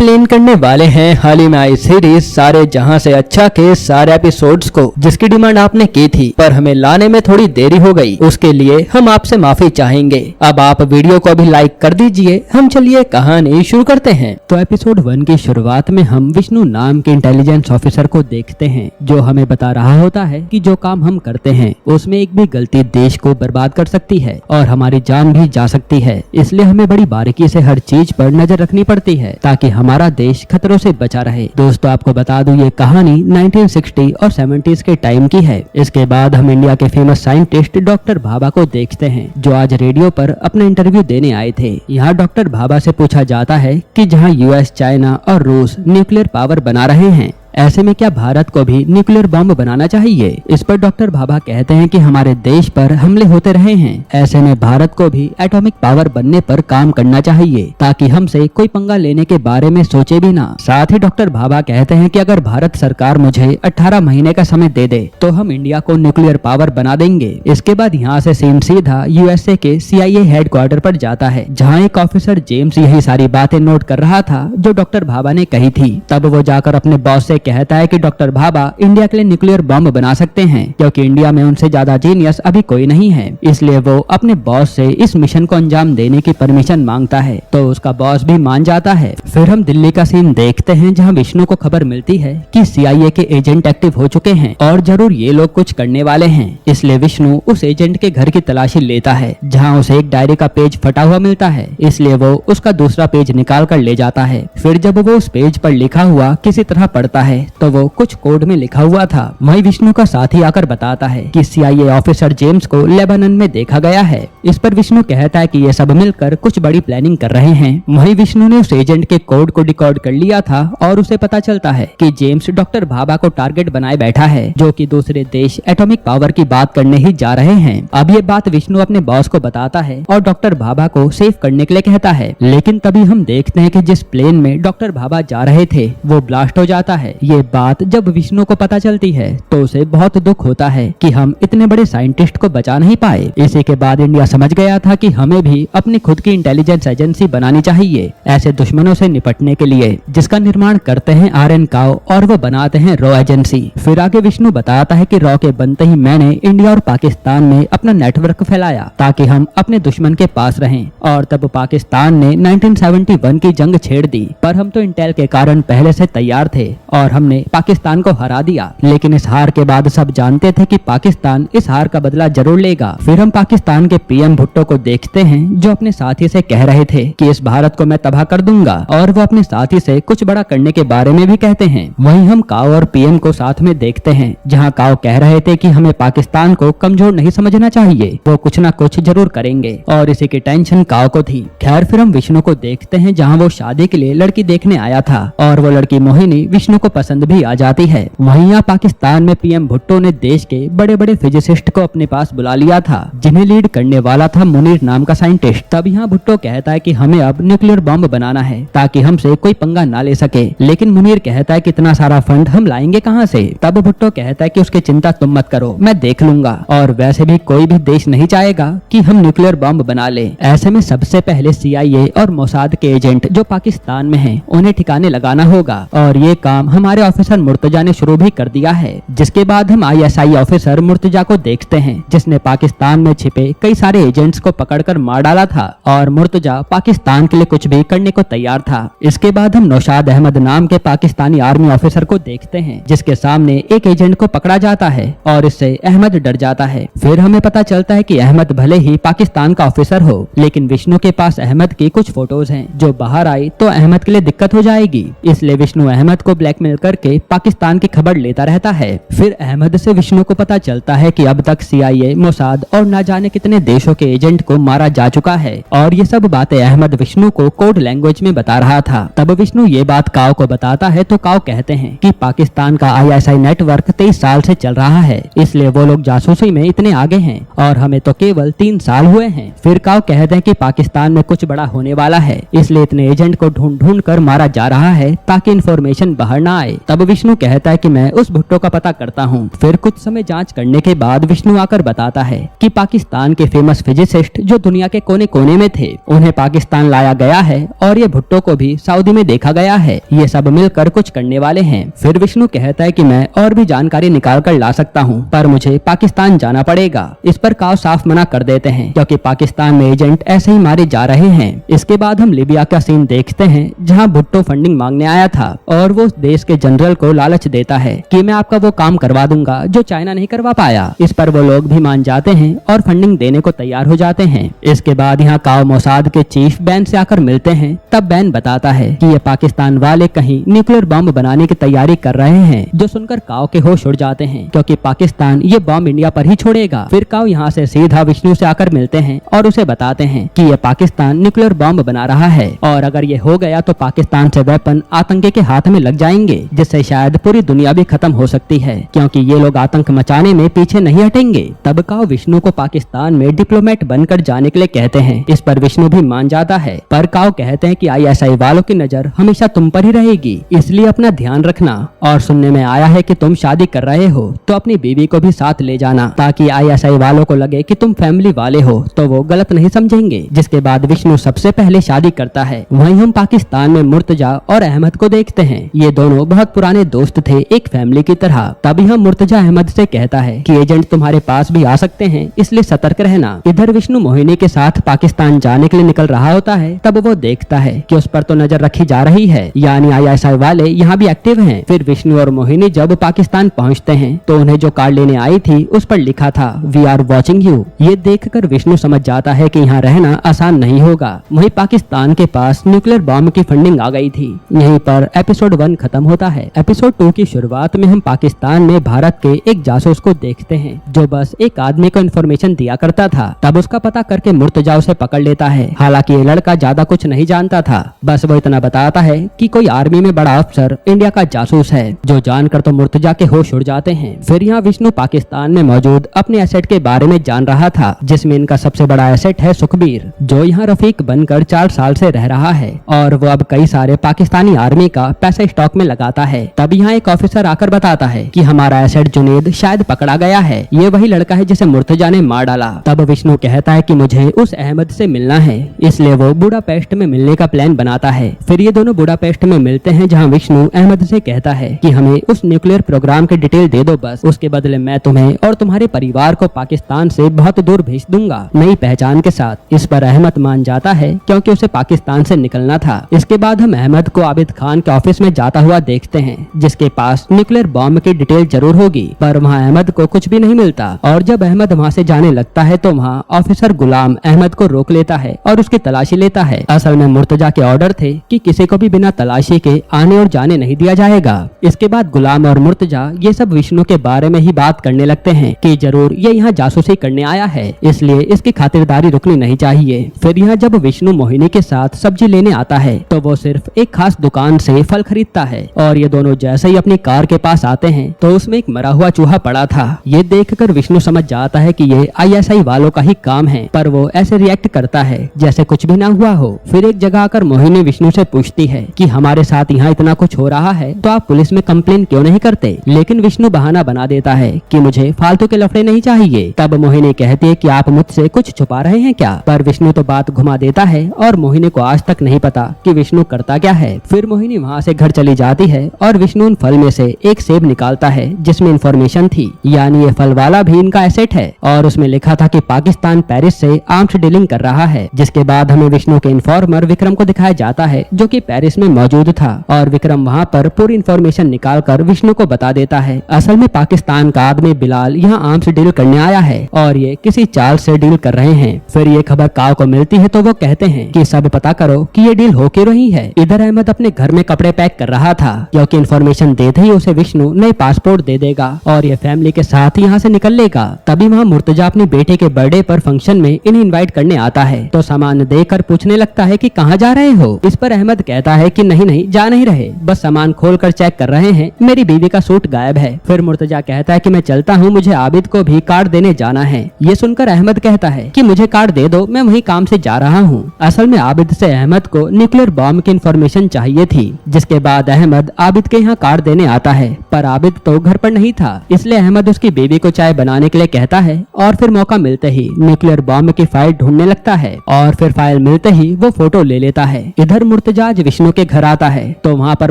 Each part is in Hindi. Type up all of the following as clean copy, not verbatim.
एक्सप्लेन करने वाले हैं हाल ही में आई सीरीज सारे जहां से अच्छा के सारे एपिसोड्स को, जिसकी डिमांड आपने की थी पर हमें लाने में थोड़ी देरी हो गई। उसके लिए हम आपसे माफी चाहेंगे। अब आप वीडियो को अभी लाइक कर दीजिए। हम चलिए कहानी शुरू करते हैं। तो एपिसोड 1 की शुरुआत में हम विष्णु नाम के इंटेलिजेंस ऑफिसर को देखते हैं, जो हमें बता रहा होता है कि जो काम हम करते हैं उसमें एक भी गलती देश को बर्बाद कर सकती है और हमारी जान भी जा सकती है। इसलिए हमें बड़ी बारीकी से हर चीज पर नजर रखनी पड़ती है ताकि हमारा देश खतरों से बचा रहे। दोस्तों आपको बता दूं, ये कहानी 1960 और 70s के टाइम की है। इसके बाद हम इंडिया के फेमस साइंटिस्ट डॉक्टर भाभा को देखते हैं, जो आज रेडियो पर अपना इंटरव्यू देने आए थे। यहाँ डॉक्टर भाभा से पूछा जाता है कि जहाँ यूएस, चाइना और रूस न्यूक्लियर पावर बना रहे हैं, ऐसे में क्या भारत को भी न्यूक्लियर बम बनाना चाहिए। इस पर डॉक्टर भाभा कहते हैं कि हमारे देश पर हमले होते रहे हैं, ऐसे में भारत को भी एटॉमिक पावर बनने पर काम करना चाहिए ताकि हमसे कोई पंगा लेने के बारे में सोचे भी ना। साथ ही डॉक्टर भाभा कहते हैं कि अगर भारत सरकार मुझे 18 महीने का समय दे दे तो हम इंडिया को न्यूक्लियर पावर बना देंगे। इसके बाद यहाँ से सीन सीधा यूएसए के CIA हेडक्वार्टर पर जाता है, जहाँ एक ऑफिसर जेम्स यही सारी बातें नोट कर रहा था जो डॉक्टर भाभा ने कही थी। तब वो जाकर अपने बॉस से कहता है कि डॉक्टर भाभा इंडिया के लिए न्यूक्लियर बम बना सकते हैं, क्योंकि इंडिया में उनसे ज्यादा जीनियस अभी कोई नहीं है। इसलिए वो अपने बॉस से इस मिशन को अंजाम देने की परमिशन मांगता है, तो उसका बॉस भी मान जाता है। फिर हम दिल्ली का सीन देखते हैं, जहां विष्णु को खबर मिलती है कि CIA के एजेंट एक्टिव हो चुके हैं और जरूर ये लोग कुछ करने वाले हैं। इसलिए विष्णु उस एजेंट के घर की तलाशी लेता है, जहाँ उसे एक डायरी का पेज फटा हुआ मिलता है। इसलिए वो उसका दूसरा पेज निकाल कर ले जाता है। फिर जब वो उस पेज पर लिखा हुआ किसी तरह पढ़ता है तो वो कुछ कोड में लिखा हुआ था। वहीं विष्णु का साथी आकर बताता है कि CIA ऑफिसर जेम्स को लेबनान में देखा गया है। इस पर विष्णु कहता है कि ये सब मिलकर कुछ बड़ी प्लानिंग कर रहे हैं। वहीं विष्णु ने उस एजेंट के कोड को डिकोड कर लिया था और उसे पता चलता है कि जेम्स डॉक्टर भाभा को टारगेट बनाए बैठा है, जो कि दूसरे देश एटॉमिक पावर की बात करने ही जा रहे हैं। अब ये बात विष्णु अपने बॉस को बताता है और डॉक्टर भाभा को सेव करने के लिए कहता है। लेकिन तभी हम देखते हैं कि जिस प्लेन में डॉक्टर भाभा जा रहे थे वो ब्लास्ट हो जाता है। ये बात जब विष्णु को पता चलती है तो उसे बहुत दुख होता है कि हम इतने बड़े साइंटिस्ट को बचा नहीं पाए। इसी के बाद इंडिया समझ गया था कि हमें भी अपनी खुद की इंटेलिजेंस एजेंसी बनानी चाहिए, ऐसे दुश्मनों से निपटने के लिए, जिसका निर्माण करते हैं RN काओ और वो बनाते हैं रॉ एजेंसी। फिर आगे विष्णु बताता है कि रॉ के बनते ही मैंने इंडिया और पाकिस्तान में अपना नेटवर्क फैलाया ताकि हम अपने दुश्मन के पास रहें। और तब पाकिस्तान ने 1971 की जंग छेड़ दी, पर हम तो इंटेल के कारण पहले से तैयार थे और हमने पाकिस्तान को हरा दिया। लेकिन इस हार के बाद सब जानते थे कि पाकिस्तान इस हार का बदला जरूर लेगा। फिर हम पाकिस्तान के PM भुट्टो को देखते हैं, जो अपने साथी से कह रहे थे कि इस भारत को मैं तबाह कर दूंगा, और वो अपने साथी से कुछ बड़ा करने के बारे में भी कहते हैं। वहीं हम काओ और PM को साथ में देखते हैं, जहां काओ कह रहे थे कि हमें पाकिस्तान को कमजोर नहीं समझना चाहिए, वो कुछ ना कुछ जरूर करेंगे, और इसी की टेंशन काओ को थी। खैर फिर हम विष्णु को देखते हैं, जहाँ वो शादी के लिए लड़की देखने आया था और वो लड़की मोहिनी विष्णु को पसंद भी आ जाती है। वहीं यहाँ पाकिस्तान में PM भुट्टो ने देश के बड़े बड़े फिजिसिस्ट को अपने पास बुला लिया था, जिन्हें लीड करने वाला था मुनीर नाम का साइंटिस्ट। तब यहाँ भुट्टो कहता है कि हमें अब न्यूक्लियर बम बनाना है ताकि हमसे कोई पंगा ना ले सके। लेकिन मुनीर कहता है कि इतना सारा फंड हम लाएंगे कहाँ से। तब भुट्टो कहता है कि उसकी चिंता तुम मत करो, मैं देख लूंगा, और वैसे भी कोई भी देश नहीं चाहेगा कि हम न्यूक्लियर बम बना ले। ऐसे में सबसे पहले CIA और मोसाद के एजेंट जो पाकिस्तान में हैं, उन्हें ठिकाने लगाना होगा, और ये काम हमारे ऑफिसर मुर्तजा ने शुरू भी कर दिया है। जिसके बाद हम ISI ऑफिसर मुर्तजा को देखते हैं, जिसने पाकिस्तान में छिपे कई सारे एजेंट्स को पकड़कर मार डाला था, और मुर्तजा पाकिस्तान के लिए कुछ भी करने को तैयार था। इसके बाद हम नौशाद अहमद नाम के पाकिस्तानी आर्मी ऑफिसर को देखते हैं, जिसके सामने एक एजेंट को पकड़ा जाता है और इससे अहमद डर जाता है। फिर हमें पता चलता है कि अहमद भले ही पाकिस्तान का ऑफिसर हो, लेकिन विष्णु के पास अहमद की कुछ फोटोज हैं, जो बाहर आई तो अहमद के लिए दिक्कत हो जाएगी। इसलिए विष्णु अहमद को ब्लैकमेल करके पाकिस्तान की खबर लेता रहता है। फिर अहमद से विष्णु को पता चलता है कि अब तक CIA, मोसाद और ना जाने कितने देशों के एजेंट को मारा जा चुका है, और ये सब बातें अहमद विष्णु को कोड लैंग्वेज में बता रहा था। तब विष्णु ये बात काओ को बताता है तो काओ कहते हैं कि पाकिस्तान का ISI नेटवर्क 23 साल से चल रहा है, इसलिए वो लोग जासूसी में इतने आगे हैं और हमें तो केवल 3 साल हुए हैं। फिर काओ कहते हैं कि पाकिस्तान में कुछ बड़ा होने वाला है, इसलिए इतने एजेंट को ढूंढ ढूंढ कर मारा जा रहा है ताकि इन्फॉर्मेशन बाहर ना आए। तब विष्णु कहता है कि मैं उस भुट्टो का पता करता हूँ। फिर कुछ समय जांच करने के बाद विष्णु आकर बताता है कि पाकिस्तान के फेमस फिजिसिस्ट जो दुनिया के कोने कोने में थे उन्हें पाकिस्तान लाया गया है और ये भुट्टो को भी सऊदी में देखा गया है। ये सब मिलकर कुछ करने वाले हैं। फिर विष्णु कहता है कि मैं और भी जानकारी निकाल कर ला सकता हूँ, पर मुझे पाकिस्तान जाना पड़ेगा। इस पर काव साफ मना कर देते हैं क्योंकि पाकिस्तान में एजेंट ऐसे ही मारे जा रहे हैं। इसके बाद हम लीबिया का सीन देखते हैं जहाँ भुट्टो फंडिंग मांगने आया था और वो उस देश के जनरल को लालच देता है कि मैं आपका वो काम करवा दूंगा जो चाइना नहीं करवा पाया। इस पर वो लोग भी मान जाते हैं और फंडिंग देने को तैयार हो जाते हैं। इसके बाद यहाँ काव मोसाद के चीफ बैन से आकर मिलते हैं। तब बैन बताता है कि ये पाकिस्तान वाले कहीं न्यूक्लियर बम बनाने की तैयारी कर रहे हैं, जो सुनकर काव के होश उड़ जाते हैं क्योंकि पाकिस्तान ये बम इंडिया पर ही छोड़ेगा। फिर काव यहाँ से सीधा विष्णु से आकर मिलते हैं और उसे बताते हैं कि ये पाकिस्तान न्यूक्लियर बम बना रहा है और अगर ये हो गया तो पाकिस्तान से वेपन आतंकी के हाथ में लग जाएंगे, जिससे शायद पूरी दुनिया भी खत्म हो सकती है क्योंकि ये लोग आतंक मचाने में पीछे नहीं हटेंगे। तब काव विष्णु को पाकिस्तान में डिप्लोमेट बनकर जाने के लिए कहते हैं। इस पर विष्णु भी मान जाता है, पर काव कहते हैं कि ISI वालों की नजर हमेशा तुम पर ही रहेगी, इसलिए अपना ध्यान रखना। और सुनने में आया है कि तुम शादी कर रहे हो तो अपनी बीवी को भी साथ ले जाना ताकि ISI वालों को लगे कि तुम फैमिली वाले हो तो वो गलत नहीं समझेंगे। जिसके बाद विष्णु सबसे पहले शादी करता है। वहीं हम पाकिस्तान में मुर्तजा और अहमद को देखते हैं। ये दोनों बहुत पुराने दोस्त थे, एक फैमिली की तरह। तभी हम मुर्तजा अहमद से कहता है कि एजेंट तुम्हारे पास भी आ सकते हैं, इसलिए सतर्क रहना। इधर विष्णु मोहिनी के साथ पाकिस्तान जाने के लिए निकल रहा होता है। तब वो देखता है कि उस पर तो नजर रखी जा रही है, यानी ISI वाले यहाँ भी एक्टिव हैं। फिर विष्णु और मोहिनी जब पाकिस्तान पहुँचते हैं तो उन्हें जो कार्ड लेने आई थी उस पर लिखा था वी आर वॉचिंग यू। ये देखकर विष्णु समझ जाता है कि यहाँ रहना आसान नहीं होगा। वहीं पाकिस्तान के पास न्यूक्लियर बम की फंडिंग आ गई थी। यहीं पर एपिसोड 1 खत्म होता है। एपिसोड 2 की शुरुआत में हम पाकिस्तान में भारत के एक जासूस को देखते हैं जो बस एक आदमी को इन्फॉर्मेशन दिया करता था। तब उसका पता करके मुर्तजा उसे पकड़ लेता है। हालांकि ये लड़का ज्यादा कुछ नहीं जानता था, बस वो इतना बताता है कि कोई आर्मी में बड़ा अफसर इंडिया का जासूस है, जो जानकर तो मुर्तजा के होश उड़ जाते हैं। फिर यहाँ विष्णु पाकिस्तान में मौजूद अपने एसेट के बारे में जान रहा था, जिसमें इनका सबसे बड़ा एसेट है सुखबीर, जो यहाँ रफीक बनकर 4 साल से रह रहा है और वो अब कई सारे पाकिस्तानी आर्मी का पैसा स्टॉक में लगाता है। तब यहाँ एक ऑफिसर आकर बताता है कि हमारा एसेट जुनेद शायद पकड़ा गया है, ये वही लड़का है जिसे मुर्तजा ने मार डाला। तब विष्णु कहता है कि मुझे उस अहमद से मिलना है, इसलिए वो बुडापेस्ट में मिलने का प्लान बनाता है। फिर ये दोनों बुडापेस्ट में मिलते हैं जहाँ विष्णु अहमद से कहता है कि हमें उस न्यूक्लियर प्रोग्राम के डिटेल दे दो, बस उसके बदले मैं तुम्हें और तुम्हारे परिवार को पाकिस्तान से बहुत दूर भेज दूंगा, नई पहचान के साथ। इस पर अहमद मान जाता है क्योंकि उसे पाकिस्तान से निकलना था। इसके बाद हम अहमद को आबिद खान के ऑफिस में जाता हुआ देखते हैं, जिसके पास न्यूक्लियर बॉम्ब की डिटेल जरूर होगी, पर वहाँ अहमद को कुछ भी नहीं मिलता। और जब अहमद वहाँ से जाने लगता है तो वहाँ ऑफिसर गुलाम अहमद को रोक लेता है और उसकी तलाशी लेता है। असल में मुर्तजा के ऑर्डर थे कि किसी को भी बिना तलाशी के आने और जाने नहीं दिया जाएगा। इसके बाद गुलाम और मुर्तजा ये सब विष्णु के बारे में ही बात करने लगते हैं कि जरूर ये यहाँ जासूसी करने आया है, इसलिए इसकी खातिरदारी रुकनी नहीं चाहिए। फिर यहाँ जब विष्णु मोहिनी के साथ सब्जी लेने आता है तो वो सिर्फ एक खास दुकान से फल खरीदता है और ये दोनों जैसे ही अपनी कार के पास आते हैं तो उसमें एक मरा हुआ चूहा पड़ा था। ये देखकर विष्णु समझ जाता है कि ये ISI वालों का ही काम है, पर वो ऐसे रिएक्ट करता है जैसे कुछ भी ना हुआ हो। फिर एक जगह आकर मोहिनी विष्णु से पूछती है कि हमारे साथ यहाँ इतना कुछ हो रहा है तो आप पुलिस में कंप्लेन क्यों नहीं करते, लेकिन विष्णु बहाना बना देता है कि मुझे फालतू के लफड़े नहीं चाहिए। तब मोहिनी कहती है कि आप मुझसे कुछ छुपा रहे हैं क्या, पर विष्णु तो बात घुमा देता है और मोहिनी को आज तक नहीं पता कि विष्णु करता क्या है। फिर मोहिनी वहाँ से घर चली जाती है और विष्णु उन फल में से एक सेब निकालता है जिसमें इंफॉर्मेशन थी, यानी ये फल वाला भी इनका एसेट है और उसमें लिखा था कि पाकिस्तान पेरिस से आर्म्स डीलिंग कर रहा है। जिसके बाद हमें विष्णु के इन्फॉर्मर विक्रम को दिखाया जाता है जो कि पेरिस में मौजूद था और विक्रम वहाँ पर पूरी इन्फॉर्मेशन निकाल कर विष्णु को बता देता है असल में पाकिस्तान का आदमी बिलाल यहाँ आर्म्स डील करने आया है और ये किसी चाल से डील कर रहे हैं। फिर ये खबर काव को मिलती है तो वो कहते हैं कि सब पता करो कि ये डील हो क्यों रही है। इधर अहमद अपने घर में कपड़े पैक कर रहा था क्योंकि इन्फॉर्मेशन देते ही उसे विष्णु नए पासपोर्ट दे देगा और ये फैमिली के साथ यहाँ से निकल लेगा। तभी वहाँ मुर्तजा अपनी बेटे के बर्थडे पर फंक्शन में इन्हें इन्वाइट करने आता है तो सामान देकर पूछने लगता है कि कहाँ जा रहे हो। इस पर अहमद कहता है कि नहीं जा नहीं रहे, बस सामान खोल कर चेक कर रहे हैं, मेरी बीवी का सूट गायब है। फिर मुर्तजा कहता है कि मैं चलता हूँ, मुझे आबिद को भी कार्ड देने जाना है। ये सुनकर अहमद कहता है कि मुझे कार्ड दे दो, मैं वही काम से जा रहा हूँ। असल में आबिद से अहमद को न्यूक्लियर बॉम्ब की इंफॉर्मेशन चाहिए थी। जिसके बाद अहमद आबिद के यहाँ कार्ड देने आता है, पर आबिद तो घर पर नहीं था, इसलिए अहमद उसकी बीवी को चाय बनाने के लिए कहता है और फिर मौका मिलते ही न्यूक्लियर बॉम्ब की फाइल ढूंढने लगता है और फिर फाइल मिलते ही वो फोटो ले लेता है। इधर मुर्तजा आज विष्णु के घर आता है तो वहाँ पर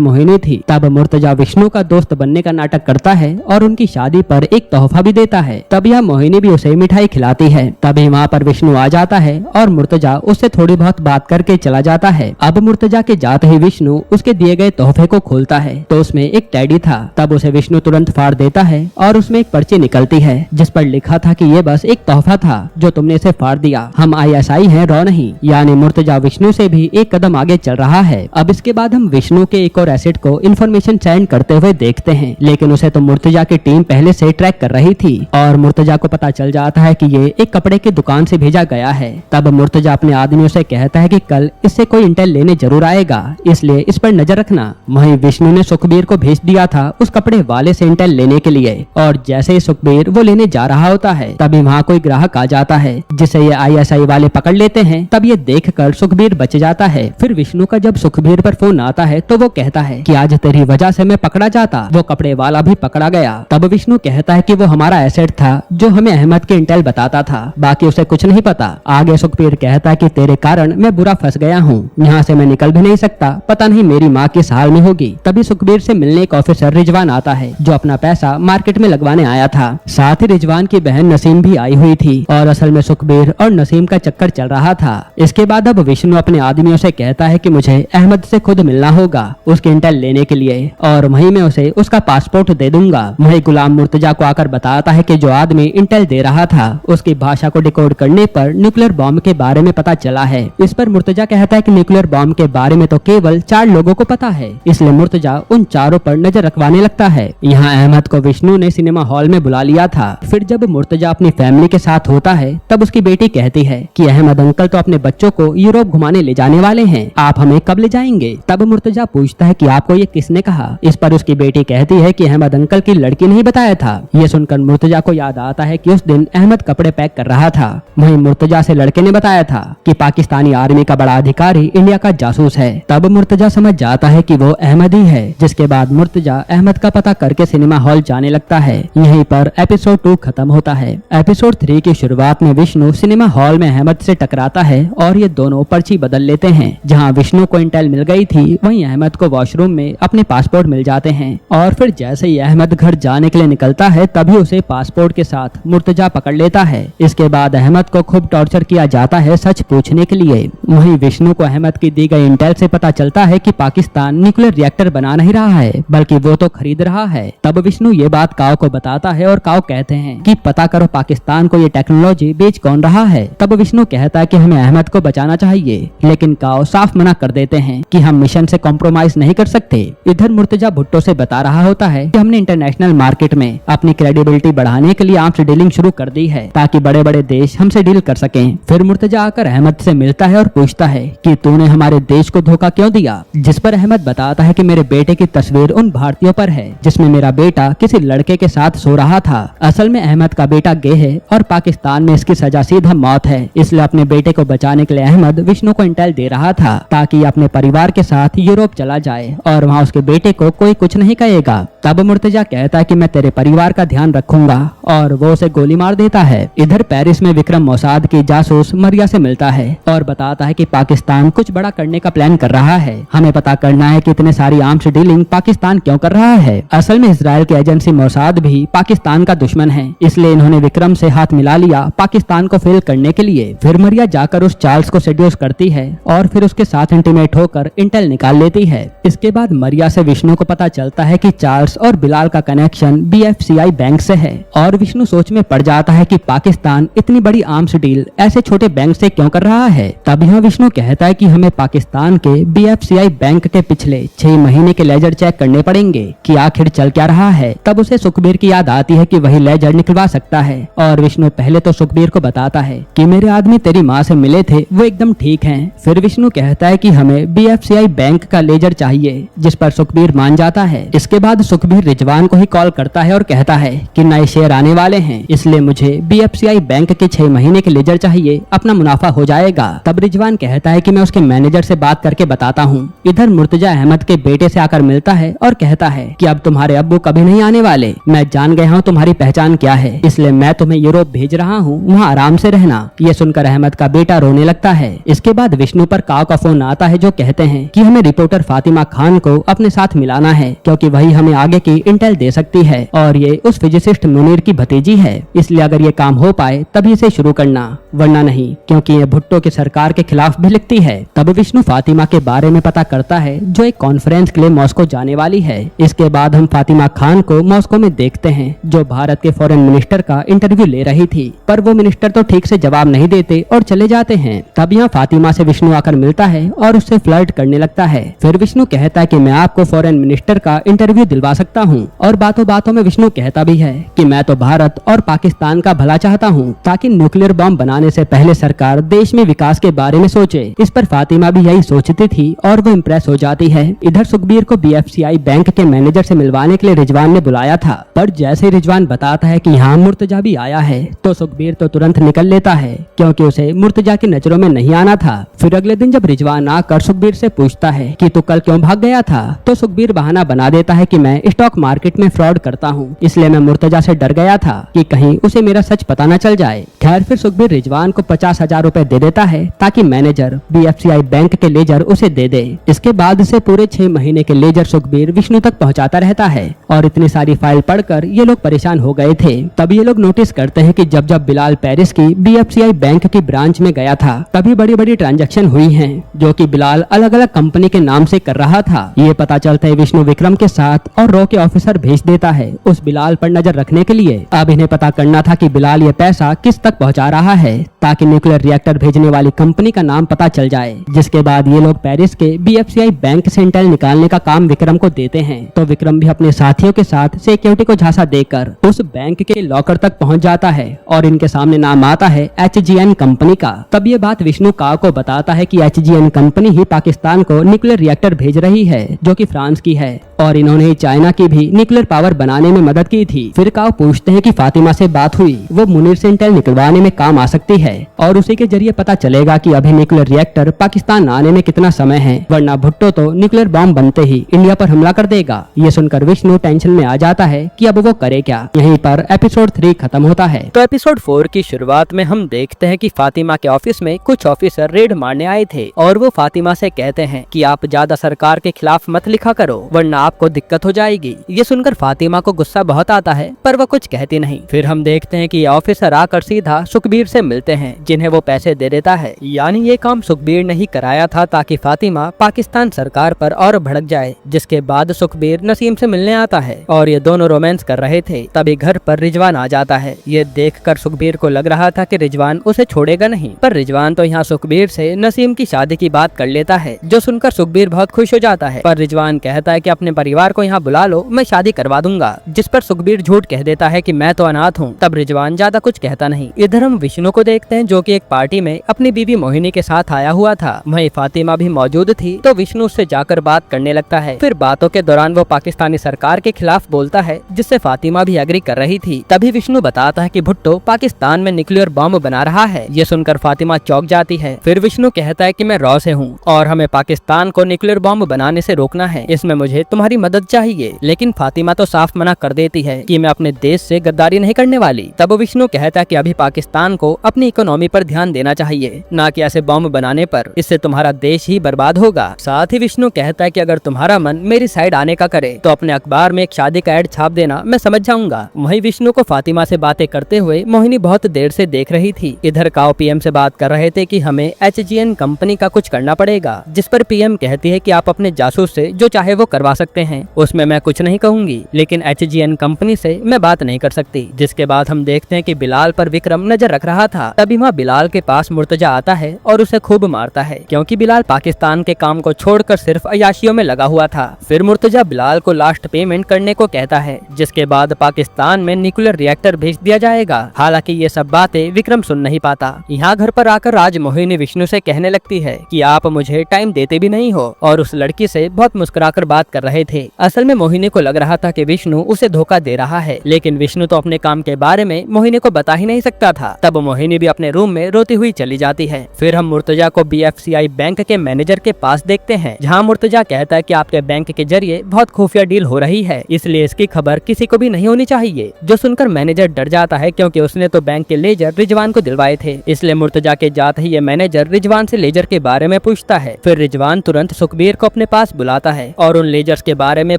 मोहिनी थी। तब मुर्तजा विष्णु का दोस्त बनने का नाटक करता है और उनकी शादी पर एक तोहफा भी देता है। तब यह मोहिनी भी उसे मिठाई खिलाती है। तभी वहाँ पर विष्णु आ जाता है और मुर्तजा उससे थोड़ी बहुत बात करके चला जाता है। अब मुर्तजा के जाते ही विष्णु उसके दिए गए तोहफे को खोलता है तो उसमें एक टेडी था। तब उसे विष्णु तुरंत फाड़ देता है और उसमें एक पर्ची निकलती है जिस पर लिखा था कि ये बस एक तोहफा था जो तुमने इसे फाड़ दिया, हम ISI हैं रॉ नहीं। यानी मुर्तजा विष्णु से भी एक कदम आगे चल रहा है। अब इसके बाद हम विष्णु के एक और एसेट को इन्फॉर्मेशन सेंड करते हुए देखते हैं, लेकिन उसे तो मुर्तजा की टीम पहले से ट्रैक कर रही थी और मुर्तजा को पता चल जाता है कि ये एक कपड़े की दुकान से भेजा गया है। तब मुर्तजा अपने आदमियों से कहता है कि कल इससे कोई इंटेल लेने जरूर आएगा, इसलिए इस पर नजर रखना। वहीं विष्णु ने सुखबीर को भेज दिया था उस कपड़े वाले से इंटेल लेने के लिए और जैसे ही सुखबीर वो लेने जा रहा होता है तभी वहाँ कोई ग्राहक आ जाता है जिसे ये ISI वाले पकड़ लेते हैं। तब ये देखकर सुखबीर बच जाता है। फिर विष्णु का जब सुखबीर पर फोन आता है तो वो कहता है कि आज तेरी वजह से मैं पकड़ा जाता, वो कपड़े वाला भी पकड़ा गया। तब विष्णु कहता है कि वो हमारा एसेट था जो हमें अहमद के इंटेल बताता था, बाकी उसे कुछ नहीं पता। आगे सुखबीर कहता है कि तेरे कारण मैं बुरा फंस गया हूँ, यहाँ से मैं निकल भी नहीं सकता, पता नहीं मेरी माँ किस हाल में होगी। तभी सुखबीर से मिलने एक ऑफिसर रिजवान आता है जो अपना पैसा मार्केट में लगवाने आया था। साथ ही रिजवान की बहन नसीम भी आई हुई थी और असल में सुखबीर और नसीम का चक्कर चल रहा था। इसके बाद अब विष्णु अपने आदमियों से कहता है कि मुझे अहमद से खुद मिलना होगा उसके इंटेल लेने के लिए और वहीं मैं उसे उसका पासपोर्ट दे दूंगा। वहीं गुलाम मुर्तजा को आकर बताता है कि जो आदमी इंटेल दे रहा था उसकी भाषा को डिकोड करने पर न्यूक्लियर बॉम्ब के बारे में पता चला है। इस पर मुर्तजा कहता है कि न्यूक्लियर बॉम्ब के बारे में तो केवल 4 लोगों को पता है, इसलिए मुर्तजा उन चारों पर नजर रखवाने लगता है। यहाँ अहमद को विष्णु ने सिनेमा हॉल में बुला लिया था। फिर जब मुर्तजा अपनी फैमिली के साथ होता है तब उसकी बेटी कहती है कि अहमद अंकल तो अपने बच्चों को यूरोप घुमाने ले जाने वाले हैं, आप हमें कब ले जाएंगे। तब मुर्तजा पूछता है कि आपको ये किसने कहा। इस पर उसकी बेटी कहती है कि अहमद अंकल की लड़की ने ही बताया था। ये सुनकर मुर्तजा को याद आता है कि उस दिन अहमद कपड़े पैक कर रहा था, वहीं मुर्तजा से लड़के ने बताया था कि पाकिस्तानी आर्मी का बड़ा अधिकारी इंडिया का जासूस है। तब मुर्तजा समझ जाता है कि वो अहमद ही है। जिसके बाद मुर्तजा अहमद का पता करके सिनेमा हॉल जाने लगता है। यहीं पर एपिसोड 2 खत्म होता है। एपिसोड 3 की शुरुआत में विष्णु सिनेमा हॉल में अहमद से टकराता है और ये दोनों पर्ची बदल लेते हैं। जहाँ विष्णु को इंटेल मिल गई थी वहीं अहमद को वॉशरूम में अपने पासपोर्ट मिल जाते हैं और फिर जैसे ही अहमद घर जाने के लिए निकलता है तभी उसे पासपोर्ट के साथ मुर्तजा पकड़ लेता है। इसके बाद अहमद को खूब टॉर्चर किया जाता है सच पूछने के लिए। वहीं विष्णु को अहमद की दी गई इंटेल से पता चलता है कि पाकिस्तान न्यूक्लियर रिएक्टर बना नहीं रहा है बल्कि वो तो खरीद रहा है। तब विष्णु ये बात काव को बताता है और काव कहते हैं कि पता करो पाकिस्तान को ये टेक्नोलॉजी बेच कौन रहा है। तब विष्णु कहता है कि हमें अहमद को बचाना चाहिए, लेकिन काव साफ मना कर देते हैं कि हम मिशन से कॉम्प्रोमाइज नहीं कर सकते। इधर मुर्तजा भुट्टो से बता रहा होता है कि हमने इंटरनेशनल मार्केट में अपनी क्रेडिबिलिटी बढ़ाने के लिए आर्म्स डीलिंग शुरू कर दी है ताकि बड़े बड़े देश हमसे डील कर सकें। फिर मुर्तजा आकर अहमद से मिलता है और पूछता है कि तूने हमारे देश को धोखा क्यों दिया। जिस पर अहमद बताता है कि मेरे बेटे की तस्वीर उन भारतीयों पर है जिसमें मेरा बेटा किसी लड़के के साथ सो रहा था। असल में अहमद का बेटा गे है और पाकिस्तान में इसकी सजा सीधा मौत है, इसलिए अपने बेटे को बचाने के लिए अहमद विष्णु को इंटेल दे रहा था ताकि अपने परिवार के साथ यूरोप चला जाए और वहाँ उसके बेटे को कोई कुछ नहीं कहेगा। तब मुर्तजा कहता है कि मैं तेरे परिवार का ध्यान रखूंगा और वो उसे गोली मार देता है। इधर पेरिस में विक्रम मोसाद की जासूस मरिया से मिलता है और बताता है कि पाकिस्तान कुछ बड़ा करने का प्लान कर रहा है, हमें पता करना है कि इतने सारी आर्म्स डीलिंग पाकिस्तान क्यों कर रहा है। असल में इजराइल की एजेंसी मोसाद भी पाकिस्तान का दुश्मन है, इसलिए इन्होंने विक्रम से हाथ मिला लिया पाकिस्तान को फेल करने के लिए। फिर मरिया जाकर उस चार्ल्स को सेड्यूस करती है और फिर उसके साथ इंटीमेट होकर इंटेल निकाल लेती है। इसके बाद मरिया से विष्णु को पता चलता है कि चार्ल्स और बिलाल का कनेक्शन BFCI बैंक से है और विष्णु सोच में पड़ जाता है कि पाकिस्तान इतनी बड़ी आर्म्स डील ऐसे छोटे बैंक से क्यों कर रहा है। तब यहाँ विष्णु कहता है कि हमें पाकिस्तान के BFCI बैंक के पिछले 6 महीने के लेजर चेक करने पड़ेंगे कि आखिर चल क्या रहा है। तब उसे सुखबीर की याद आती है कि वही लेजर निकलवा सकता है और विष्णु पहले तो सुखबीर को बताता है कि मेरे आदमी तेरी माँ से मिले थे, वो एकदम ठीक हैं। फिर विष्णु कहता है कि हमें BFCI बैंक का लेजर चाहिए, जिस पर सुखबीर मान जाता है। इसके बाद सुखबीर रिजवान को ही कॉल करता है और कहता है कि नए शेयर आने वाले हैं, इसलिए मुझे BFCI बैंक के 6 महीने के लेजर चाहिए, अपना मुनाफा हो जाएगा। तब रिजवान कहता है कि मैं उसके मैनेजर से बात करके बताता हूँ। इधर मुर्तजा अहमद के बेटे से आकर मिलता है और कहता है कि अब तुम्हारे अब्बू कभी नहीं आने वाले। मैं जान गया हूँ तुम्हारी पहचान क्या है, इसलिए मैं तुम्हें यूरोप भेज रहा हूँ, वहाँ आराम से रहना। ये सुनकर अहमद का बेटा रोने लगता है। इसके बाद विष्णु पर काव का फोन आता है जो कहते हैं कि हमें रिपोर्टर फातिमा खान को अपने साथ मिलाना है, क्योंकि वही हमें आगे की इंटेल दे सकती है और ये उस फिजिसिस्ट मुनीर की भतीजी है। इसलिए अगर ये काम हो पाए तभी इसे शुरू करना, वरना नहीं, क्योंकि ये भुट्टो की सरकार के खिलाफ भी लिखती है। तब विष्णु फातिमा के बारे में पता करता है जो एक कॉन्फ्रेंस के लिए मॉस्को जाने वाली है। इसके बाद हम फातिमा खान को मॉस्को में देखते हैं जो भारत के फॉरेन मिनिस्टर का इंटरव्यू ले रही थी, पर वो मिनिस्टर तो ठीक से जवाब नहीं देते और चले जाते हैं। तब यहाँ फातिमा से विष्णु आकर मिलता है और उससे फ्लर्ट करने लगता है। फिर विष्णु कहता है कि मैं आपको फॉरेन मिनिस्टर का इंटरव्यू दिलवा सकता हूँ, और बातों बातों में विष्णु कहता भी है कि मैं तो भारत और पाकिस्तान का भला चाहता हूँ, ताकि न्यूक्लियर बॉम्ब बनाने से पहले सरकार देश में विकास के बारे में सोचे। इस पर फातिमा भी यही सोचती थी और वो इम्प्रेस हो जाती है। इधर सुखबीर को BFCI बैंक के मैनेजर से मिलवाने के लिए रिजवान ने बुलाया था, पर जैसे ही रिजवान बताता है कि यहाँ मुर्तजा भी आया है तो सुखबीर तो तुरंत निकल लेता है, क्योंकि उसे मुर्तजा की नजरों में नहीं आना था। फिर अगले दिन जब रिजवान आकर सुखबीर से पूछता है कि तू कल क्यों भाग गया था, तो सुखबीर बहाना बना देता है कि मैं स्टॉक मार्केट में फ्रॉड करता हूँ, इसलिए मैं मुर्तजा से डर गया था कि कहीं उसे मेरा सच पता न चल जाए। खैर फिर सुखबीर रिजवान को 50,000 रुपए दे देता है ताकि मैनेजर BFCI बैंक के लेजर उसे दे दे। इसके बाद से पूरे 6 महीने के लेजर सुखबीर विष्णु तक पहुंचाता रहता है, और इतनी सारी फाइल पढ़कर ये लोग परेशान हो गए थे। तब ये लोग नोटिस करते हैं कि जब जब बिलाल पेरिस की BFCI बैंक की ब्रांच में गया था तभी बड़ी बड़ी ट्रांजैक्शन हुई हैं, जो कि बिलाल अलग अलग कंपनी के नाम से कर रहा था। ये पता चलता है विष्णु विक्रम के साथ और रॉ के ऑफिसर भेज देता है उस बिलाल पर नजर रखने के लिए। अब इन्हें पता करना था कि बिलाल ये पैसा किस तक पहुंचा रहा है, ताकि न्यूक्लियर रिएक्टर भेजने वाली कंपनी का नाम पता चल जाए। जिसके बाद ये लोग पेरिस के BFCI बैंक से इंटेल निकालने का काम विक्रम को देते हैं, तो विक्रम भी अपने साथियों के साथ सिक्योरिटी को झांसा देकर उस बैंक के लॉकर तक पहुंच जाता है और इनके सामने नाम आता है HGN कंपनी का। तब ये बात विष्णु काव को बताता है कि HGN कंपनी ही पाकिस्तान को न्यूक्लियर रिएक्टर भेज रही है, जो कि फ्रांस की है, और इन्होंने चाइना की भी न्यूक्लियर पावर बनाने में मदद की थी। फिर काव पूछते हैं कि फातिमा से बात हुई, वो मुनीर से इंटेल निकलवाने में काम आ सकती है, और उसी के जरिए पता चलेगा कि अभी न्यूक्लियर रिएक्टर पाकिस्तान आने में कितना समय है, वरना भुट्टो तो न्यूक्लियर बॉम्ब बनते ही इंडिया पर हमला कर देगा। ये सुनकर विष्णु टेंशन में आ जाता है कि अब वो करे क्या। यहीं पर एपिसोड 3 खत्म होता है। तो एपिसोड 4 की शुरुआत में हम देखते हैं कि फातिमा के ऑफिस में कुछ ऑफिसर रेड मारने आए थे, और वो फातिमा से कहते हैं कि आप ज्यादा सरकार के खिलाफ मत लिखा करो, वरना आपको दिक्कत हो जाएगी। ये सुनकर फातिमा को गुस्सा बहुत आता है, पर वो कुछ कहती नहीं। फिर हम देखते हैं कि ये ऑफिसर आकर सीधा सुखबीर से मिलते हैं, जिन्हें वो पैसे दे देता है। यानी ये काम सुखबीर ने ही कराया था, ताकि फातिमा पाकिस्तान सरकार पर और भड़क जाए। जिसके बाद सुखबीर नसीम से मिलने आता है और ये दोनों रोमांस कर रहे थे। तभी घर पर रिजवान आ जाता है। ये देखकर सुखबीर को लग रहा था कि रिजवान उसे छोड़ेगा नहीं, पर रिजवान तो यहाँ सुखबीर से नसीम की शादी की बात कर लेता है, जो सुनकर सुखबीर बहुत खुश हो जाता है। पर रिजवान कहता है कि अपने परिवार को यहाँ बुला लो, मैं शादी करवा दूंगा। जिस पर सुखबीर झूठ कह देता है कि मैं तो अनाथ हूँ। तब रिजवान ज्यादा कुछ कहता नहीं। इधर हम विष्णु को देखते हैं, जो कि एक पार्टी में अपनी बीवी मोहिनी के साथ आया हुआ था। वहीं फातिमा भी मौजूद थी, तो विष्णु उससे जाकर बात करने लगता है। फिर बातों के दौरान वो पाकिस्तानी सरकार के खिलाफ बोलता है, जिससे फातिमा भी एग्री कर रही थी। तभी विष्णु बताता है कि भुट्टो पाकिस्तान में न्यूक्लियर बॉम्ब बना रहा है। ये सुनकर फातिमा चौंक जाती है। फिर विष्णु कहता है कि मैं रॉ से हूँ और हमें पाकिस्तान को न्यूक्लियर बॉम्ब बनाने से रोकना है, इसमें मुझे तुम्हारी मदद चाहिए। लेकिन फातिमा तो साफ मना कर देती है कि मैं अपने देश से गद्दारी नहीं करने वाली। तब विष्णु कहता है कि अभी पाकिस्तान को अपनी इकोनॉमी पर ध्यान देना चाहिए, ना कि ऐसे बॉम्ब बनाने पर, इससे तुम्हारा देश ही बर्बाद होगा। साथ ही विष्णु कहता है कि अगर तुम्हारा मन मेरी साइड आने का करे तो अपने अखबार में एक शादी का एड छाप देना, मैं समझ जाऊंगा। वहीं विष्णु को फातिमा से बातें करते हुए मोहिनी बहुत देर से देख रही थी। इधर काव पीएम से बात कर रहे थे कि हमें HGN कंपनी का कुछ करना पड़ेगा, जिस पर पीएम कहती है कि आप अपने जासूस से जो चाहे वो करवा सकते हैं, उसमें मैं कुछ नहीं कहूंगी, लेकिन HGN कंपनी से मैं बात नहीं कर सकती। जिसके बाद हम देखते हैं कि बिलाल पर विक्रम नजर रख रहा था। तभी वहाँ बिलाल के पास मुर्तजा आता है और उसे खूब मारता है, क्योंकि बिलाल पाकिस्तान के काम को छोड़कर सिर्फ अयाशियों में लगा हुआ था। फिर मुर्तजा बिलाल को लास्ट पेमेंट करने को कहता है, जिसके बाद पाकिस्तान में न्यूक्लियर रिएक्टर भेज दिया जाएगा। हालांकि ये सब बातें विक्रम सुन नहीं पाता। यहाँ घर पर आकर राज मोहिनी विष्णु से कहने लगती है कि आप मुझे टाइम देते भी नहीं हो, और उस लड़की से बहुत मुस्कुराकर बात कर रहे रहे थे। असल में मोहिनी को लग रहा था कि विष्णु उसे धोखा दे रहा है, लेकिन विष्णु तो अपने काम के बारे में मोहिनी को बता ही नहीं सकता था। तब मोहिनी भी अपने रूम में रोती हुई चली जाती है। फिर हम मुर्तजा को BFCI बैंक के मैनेजर के पास देखते हैं, जहाँ मुर्तजा कहता है कि आपके बैंक के जरिए बहुत खुफिया डील हो रही है, इसलिए इसकी खबर किसी को भी नहीं होनी चाहिए। जो सुनकर मैनेजर डर जाता है, क्योंकि उसने तो बैंक के लेजर रिजवान को दिलवाए थे। इसलिए मुर्तजा के जाते ही ये मैनेजर रिजवान से लेजर के बारे में पूछता है। फिर रिजवान तुरंत सुखबीर को अपने पास बुलाता है और उन लेजर्स के बारे में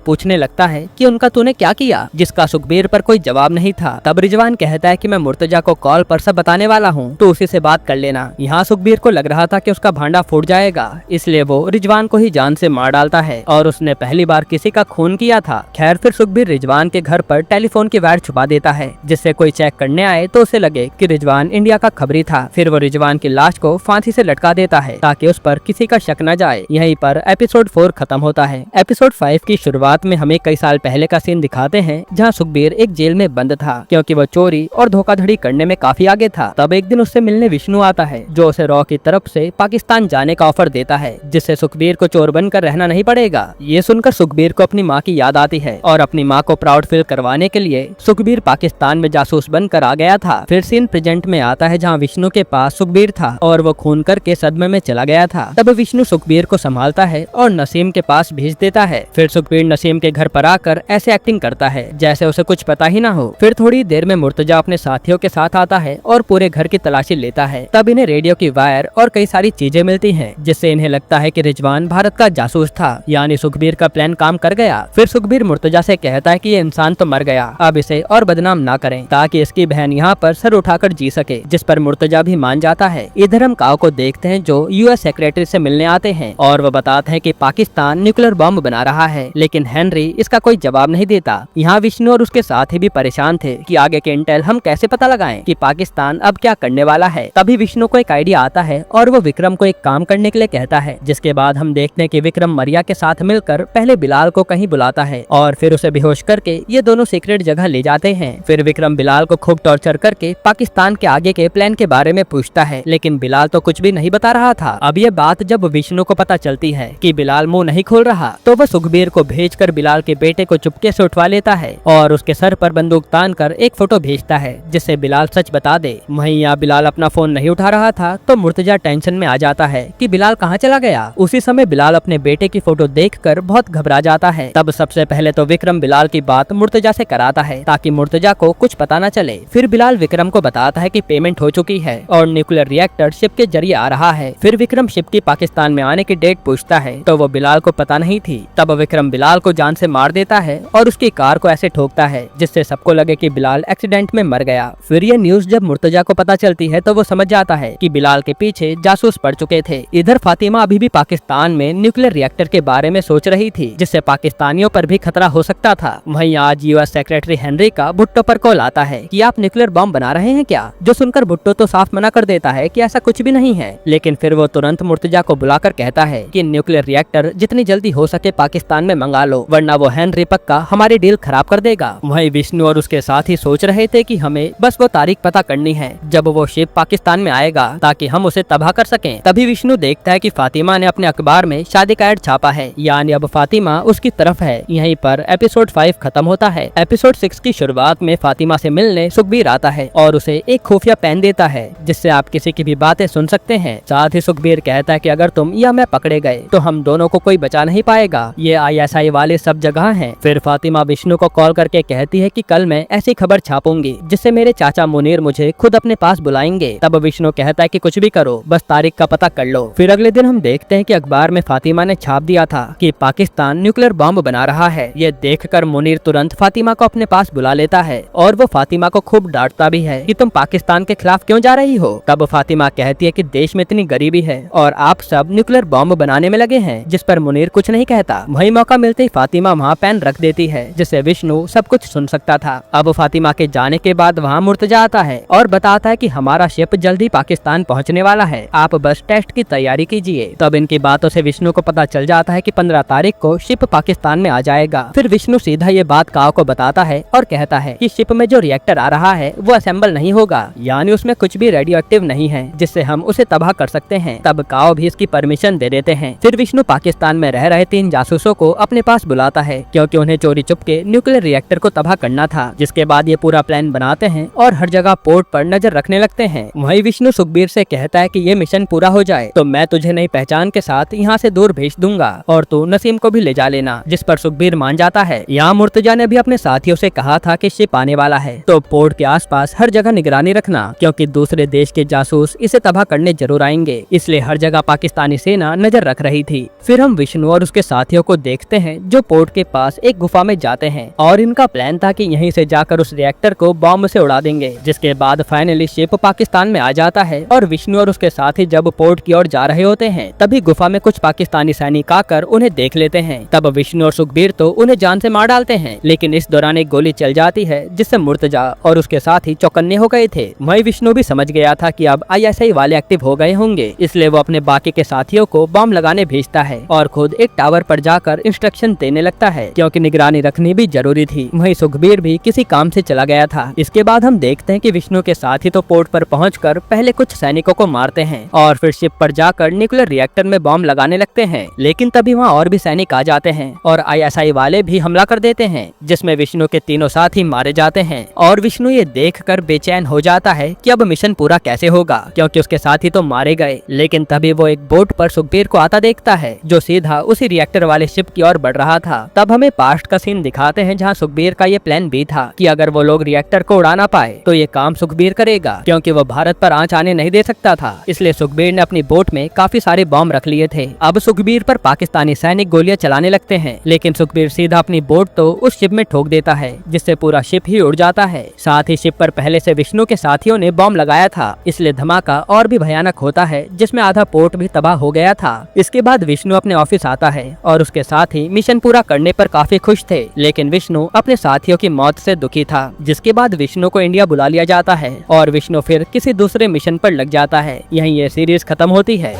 पूछने लगता है कि उनका तूने क्या किया, जिसका सुखबीर पर कोई जवाब नहीं था। तब रिजवान कहता है कि मैं मुर्तजा को कॉल पर सब बताने वाला हूँ, तो उसी से बात कर लेना। यहाँ सुखबीर को लग रहा था कि उसका भांडा फूट जाएगा, इसलिए वो रिजवान को ही जान से मार डालता है और उसने पहली बार किसी का खून किया था। खैर फिर सुखबीर रिजवान के घर पर टेलीफोन की वायर छुपा देता है, जिससे कोई चेक करने आए तो उसे लगे कि रिजवान इंडिया का खबरी था। फिर वो रिजवान की लाश को फांसी से लटका देता है ताकि उस पर किसी का शक न जाए। यहीं पर एपिसोड 4 खत्म होता है। एपिसोड 5 की शुरुआत में हमें कई साल पहले का सीन दिखाते हैं, जहाँ सुखबीर एक जेल में बंद था, क्योंकि वो चोरी और धोखाधड़ी करने में काफी आगे था। तब एक दिन उससे मिलने विष्णु आता है, जो उसे रॉ की तरफ से पाकिस्तान जाने का ऑफर देता है, जिससे सुखबीर को चोर बनकर रहना नहीं पड़ेगा। ये सुनकर सुखबीर को अपनी माँ की याद आती है और अपनी माँ को प्राउड फील करवाने के लिए सुखबीर पाकिस्तान में जासूस बनकर आ गया था। फिर सीन प्रेजेंट में आता है, जहाँ विष्णु के पास सुखबीर था और वो खून करके सदमे में चला गया था। तब विष्णु सुखबीर को संभालता है और नसीम के पास भेज देता है। फिर सुखबीर नसीम के घर पर आकर ऐसे एक्टिंग करता है जैसे उसे कुछ पता ही ना हो। फिर थोड़ी देर में मुर्तजा अपने साथियों के साथ आता है और पूरे घर की तलाशी लेता है। तब इन्हें रेडियो की वायर और कई सारी चीजें मिलती हैं, जिससे इन्हें लगता है कि रिजवान भारत का जासूस था, यानी सुखबीर का प्लान काम कर गया। फिर सुखबीर मुर्तजा से कहता है कि ये इंसान तो मर गया, अब इसे और बदनाम ना करें, ताकि इसकी बहन यहाँ पर सर उठाकर जी सके, जिस पर मुर्तजा भी मान जाता है। इधर हम काओ को देखते हैं, जो US सेक्रेटरी से मिलने आते हैं और वो बताते हैं कि पाकिस्तान न्यूक्लियर बम बना रहा है, लेकिन हेनरी इसका कोई जवाब नहीं देता। यहाँ विष्णु और उसके साथी भी परेशान थे कि आगे के इंटेल हम कैसे पता लगाएं कि पाकिस्तान अब क्या करने वाला है। तभी विष्णु को एक आइडिया आता है और वो विक्रम को एक काम करने के लिए कहता है, जिसके बाद हम देखते हैं कि विक्रम मरिया के साथ मिलकर पहले बिलाल को कहीं बुलाता है और फिर उसे बेहोश करके ये दोनों सीक्रेट जगह ले जाते हैं। फिर विक्रम बिलाल को खूब टॉर्चर करके पाकिस्तान के आगे के प्लान के बारे में पूछता है, लेकिन बिलाल तो कुछ भी नहीं बता रहा था। अब ये बात जब विष्णु को पता चलती है कि बिलाल मुंह नहीं खोल रहा, तो वो सुखबीर को भेजकर बिलाल के बेटे को चुपके से उठवा लेता है और उसके सर पर बंदूक तान कर एक फोटो भेजता है, जिससे बिलाल सच बता दे। वहीं यहाँ बिलाल अपना फोन नहीं उठा रहा था, तो मुर्तजा टेंशन में आ जाता है कि बिलाल कहाँ चला गया। उसी समय बिलाल अपने बेटे की फोटो देखकर बहुत घबरा जाता है। तब सबसे पहले तो विक्रम बिलाल की बात मुर्तजा से कराता है, ताकि मुर्तजा को कुछ पता न चले। फिर बिलाल विक्रम को बताता है कि पेमेंट हो चुकी है और न्यूक्लियर रिएक्टर शिप के जरिए आ रहा है। फिर विक्रम शिप की पाकिस्तान में आने की डेट पूछता है, तो वो बिलाल को पता नहीं थी। तब विक्रम बिलाल को जान से मार देता है और उसकी कार को ऐसे ठोकता है जिससे सबको लगे कि बिलाल एक्सीडेंट में मर गया। फिर ये न्यूज जब मुर्तजा को पता चलती है, तो वो समझ जाता है कि बिलाल के पीछे जासूस पड़ चुके थे। इधर फातिमा अभी भी पाकिस्तान में न्यूक्लियर रिएक्टर के बारे में सोच रही थी, जिससे पाकिस्तानियों पर भी खतरा हो सकता था। वहीं आज US सेक्रेटरी हेनरी का भुट्टो पर कॉल आता है कि आप न्यूक्लियर बम बना रहे हैं क्या, जो सुनकर भुट्टो तो साफ मना कर देता है कि ऐसा कुछ भी नहीं है। लेकिन फिर वो तुरंत मुर्तजा को बुलाकर कहता है कि न्यूक्लियर रिएक्टर जितनी जल्दी हो सके पाकिस्तान में मंगा लो, वरना वो हेनरी पक्का हमारी डील खराब कर देगा। वहीं विष्णु और उसके साथ ही सोच रहे थे कि हमें बस वो तारीख पता करनी है जब वो शिप पाकिस्तान में आएगा, ताकि हम उसे तबाह कर सकें। तभी विष्णु देखता है कि फातिमा ने अपने अखबार में शादी का एड छापा है, यानी अब फातिमा उसकी तरफ है। यहीं पर एपिसोड 5 खत्म होता है। एपिसोड 6 की शुरुआत में फातिमा से मिलने सुखबीर आता है और उसे एक खुफिया पेन देता है, जिससे आप किसी की भी बातें सुन सकते हैं। साथ ही सुखबीर कहता है कि अगर तुम या मैं पकड़े गए तो हम दोनों को कोई बचा नहीं पाएगा, ये ISI वाले सब जगह हैं। फिर फातिमा विष्णु को कॉल करके कहती है कि कल मैं ऐसी खबर छापूंगी जिससे मेरे चाचा मुनीर मुझे खुद अपने पास बुलाएंगे। तब विष्णु कहता है कि कुछ भी करो, बस तारीख का पता कर लो। फिर अगले दिन हम देखते हैं कि अखबार में फातिमा ने छाप दिया था कि पाकिस्तान न्यूक्लियर बम बना रहा है। ये देखकर मुनीर तुरंत फातिमा को अपने पास बुला लेता है और वो फातिमा को खूब डांटता भी है कि तुम पाकिस्तान के खिलाफ क्यों जा रही हो। तब फातिमा कहती है कि देश में इतनी गरीबी है और आप सब न्यूक्लियर बम बनाने में लगे हैं, जिस पर मुनीर कुछ नहीं कहता। वही मौका मिलते ही फातिमा वहाँ पेन रख देती है, जिससे विष्णु सब कुछ सुन सकता था। अब फातिमा के जाने के बाद वहाँ मुर्तजा आता है और बताता है कि हमारा शिप जल्दी पाकिस्तान पहुँचने वाला है, आप बस टेस्ट की तैयारी कीजिए। तब इनकी बातों से विष्णु को पता चल जाता है कि 15 तारीख को शिप पाकिस्तान में आ जाएगा। फिर विष्णु सीधा ये बात काओ को बताता है और कहता है कि शिप में जो रिएक्टर आ रहा है वो असेंबल नहीं होगा, यानी उसमें कुछ भी रेडियो एक्टिव नहीं है जिससे हम उसे तबाह कर सकते हैं। तब काओ भी इसकी परमिशन दे देते हैं। फिर विष्णु पाकिस्तान में रह रहे 3 जासूसों को अपने पास बुलाता है क्योंकि उन्हें चोरी चुपके न्यूक्लियर रिएक्टर को तबाह करना था। जिसके बाद ये पूरा प्लान बनाते हैं और हर जगह पोर्ट पर नजर रखने लगते हैं। वहीं विष्णु सुखबीर से कहता है कि ये मिशन पूरा हो जाए तो मैं तुझे नई पहचान के साथ यहाँ से दूर भेज दूंगा और तू नसीम को भी ले जा लेना, जिस पर सुखबीर मान जाता है। यहाँ मुर्तजा ने भी अपने साथियों से कहा था कि शिप आने वाला है तो पोर्ट के आसपास हर जगह निगरानी रखना, क्योंकि दूसरे देश के जासूस इसे तबाह करने जरूर आएंगे, इसलिए हर जगह पाकिस्तानी सेना नजर रख रही थी। फिर हम विष्णु और उसके साथियों को देखते हैं जो पोर्ट के पास एक गुफा में जाते हैं और इनका प्लान था कि यहीं से जाकर उस रिएक्टर को बॉम्ब से उड़ा देंगे। जिसके बाद फाइनली शिप पाकिस्तान में आ जाता है और विष्णु और उसके साथी जब पोर्ट की ओर जा रहे होते हैं तभी गुफा में कुछ पाकिस्तानी सैनिक आकर उन्हें देख लेते हैं। तब विष्णु और सुखबीर तो उन्हें जान से मार डालते हैं, लेकिन इस दौरान एक गोली चल जाती है जिससे मुर्तजा और उसके साथी चौकन्ने हो गए थे। वहीं विष्णु भी समझ गया था कि अब ISI वाले एक्टिव हो गए होंगे, इसलिए वो अपने बाकी के साथियों को बॉम्ब लगाने भेजता है और खुद एक टावर पर जाकर इंस्ट्रक्शन देने लगता है, क्योंकि निगरानी रखनी भी जरूरी थी। वहीं सुखबीर भी किसी काम से चला गया था। इसके बाद हम देखते हैं कि विष्णु के साथी तो पोर्ट पर पहुंचकर पहले कुछ सैनिकों को मारते हैं और फिर शिप पर जाकर न्यूक्लियर रिएक्टर में बॉम्ब लगाने लगते हैं। लेकिन तभी वहाँ और भी सैनिक आ जाते हैं और ISI वाले भी हमला कर देते हैं, जिसमें विष्णु के तीनों साथी मारे जाते हैं। और विष्णु ये देखकर बेचैन हो जाता है कि अब मिशन पूरा कैसे होगा, क्योंकि उसके साथी तो मारे गए। लेकिन तभी वो एक बोट पर सुखबीर को आता देखता है जो सीधा उसी रिएक्टर वाले शिप की ओर बढ़ रहा था। तब हमें पास्ट का सीन दिखाते हैं जहाँ सुखबीर का ये प्लान भी था कि अगर वो लोग रिएक्टर को उड़ा ना पाए तो ये काम सुखबीर करेगा, क्योंकि वो भारत पर आंच आने नहीं दे सकता था। इसलिए सुखबीर ने अपनी बोट में काफी सारे बॉम्ब रख लिए थे। अब सुखबीर पर पाकिस्तानी सैनिक गोलियां चलाने लगते हैं, लेकिन सुखबीर सीधा अपनी बोट तो उस शिप में ठोक देता है, जिससे पूरा शिप ही उड़ जाता है। साथ ही शिप पर पहले से विष्णु के साथियों ने बॉम्ब लगाया था, इसलिए धमाका और भी भयानक होता है, जिसमें आधा पोर्ट भी तबाह हो गया था। इसके बाद विष्णु अपने ऑफिस आता है और उसके साथी मिशन पूरा करने पर काफी खुश थे, लेकिन विष्णु अपने साथियों की मौत से दुखी था। जिसके बाद विष्णु को इंडिया बुला लिया जाता है और विष्णु फिर किसी दूसरे मिशन पर लग जाता है। यहीं ये सीरीज खत्म होती है।